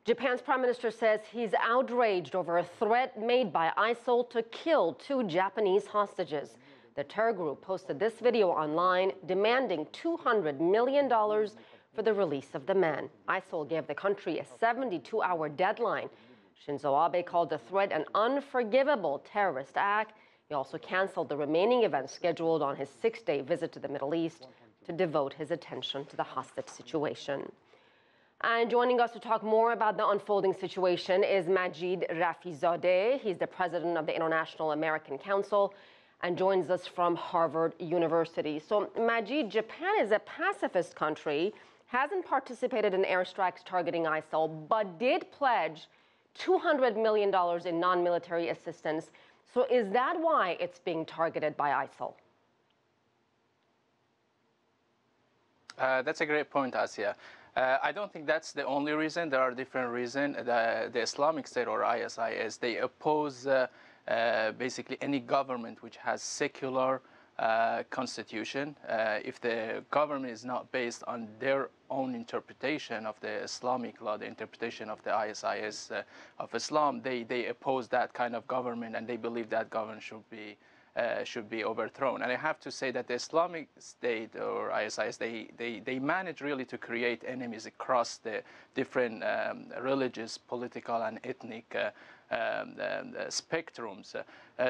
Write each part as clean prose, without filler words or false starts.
Japan's prime minister says he's outraged over a threat made by ISIL to kill 2 Japanese hostages. The terror group posted this video online demanding $200 million for the release of the men. ISIL gave the country a 72-hour deadline. Shinzo Abe called the threat an unforgivable terrorist act. He also canceled the remaining events scheduled on his 6-day visit to the Middle East to devote his attention to the hostage situation. And joining us to talk more about the unfolding situation is Majid Rafizadeh. He's the president of the International American Council and joins us from Harvard University. So, Majid, Japan is a pacifist country, hasn't participated in airstrikes targeting ISIL, but did pledge $200 million in non-military assistance. So is that why it's being targeted by ISIL? That's a great point, Asya. I don't think that's the only reason. There are different reasons. The Islamic State, or ISIS, they oppose basically any government which has secular constitution. If the government is not based on their own interpretation of the Islamic law, the interpretation of the ISIS of Islam, they oppose that kind of government, and they believe that government should be overthrown. And I have to say that the Islamic State, or ISIS, they manage really to create enemies across the different religious, political, and ethnic spectrums.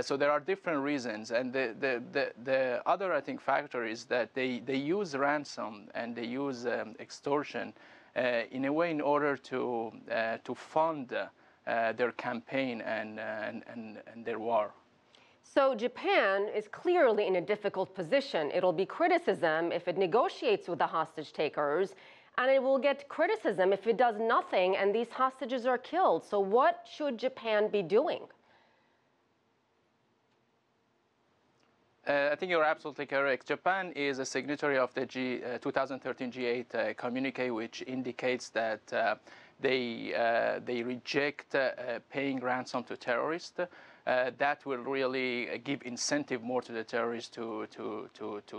So there are different reasons, and the other, I think, factor is that they use ransom and they use extortion in a way in order to fund their campaign and their war. So Japan is clearly in a difficult position. It'll be criticism if it negotiates with the hostage takers, and it will get criticism if it does nothing and these hostages are killed. So what should Japan be doing? I think you're absolutely correct. Japan is a signatory of the 2013 G8 communique, which indicates that they reject paying ransom to terrorists. That will really give incentive more to the terrorists to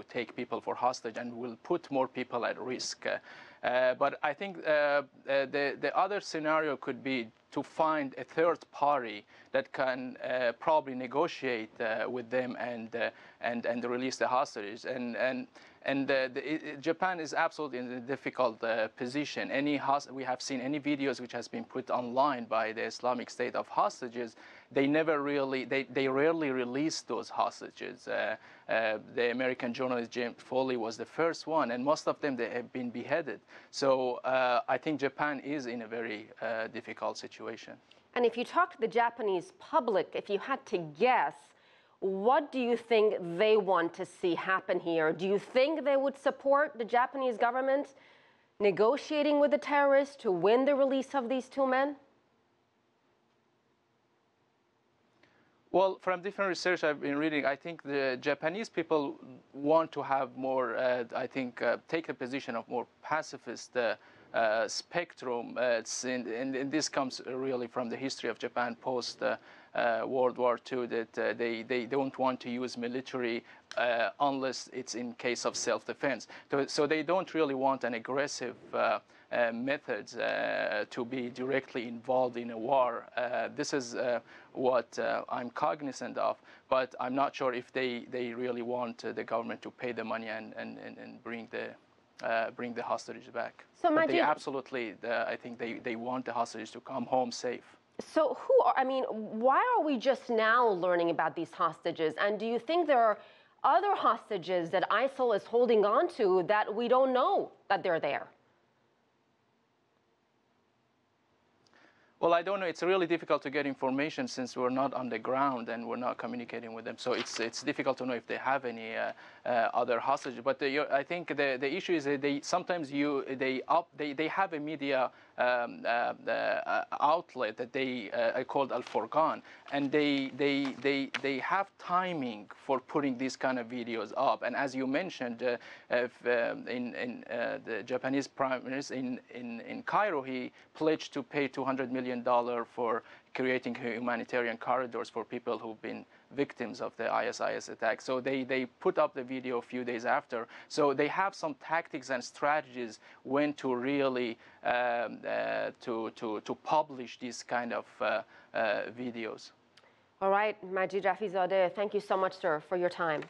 take people for hostage, and will put more people at risk. But I think the other scenario could be to find a third party that can probably negotiate with them and release the hostages. Japan is absolutely in a difficult position. We have seen any videos which has been put online by the Islamic State of hostages. They rarely release those hostages. The American journalist James Foley was the first one, and most of them, they have been beheaded. So I think Japan is in a very difficult situation. And if you talk to the Japanese public, if you had to guess, what do you think they want to see happen here? Do you think they would support the Japanese government negotiating with the terrorists to win the release of these 2 men? Well, from different research I've been reading, I think the Japanese people want to have more, take a position of more pacifist spectrum. And this comes really from the history of Japan post World War II, that they don't want to use military unless it's in case of self-defense. So they don't really want an aggressive methods to be directly involved in a war. This is what I'm cognizant of, but I'm not sure if they really want the government to pay the money and bring the hostages back. So Majid, they absolutely, I think they want the hostages to come home safe. So why are we just now learning about these hostages? And do you think there are other hostages that ISIL is holding on to that we don't know that they're there? Well, I don't know. It's really difficult to get information since we're not on the ground and we're not communicating with them. So it's difficult to know if they have any other hostages. But I think the issue is that they sometimes they have a media outlet that they called Al Furqan, and they have timing for putting these kind of videos up. And as you mentioned, the Japanese Prime Minister in Cairo, he pledged to pay $200 million for creating humanitarian corridors for people who've been victims of the ISIS attack. So they put up the video a few days after. So they have some tactics and strategies when to really to publish these kind of videos. All right, Majid Rafizadeh, thank you so much, sir, for your time.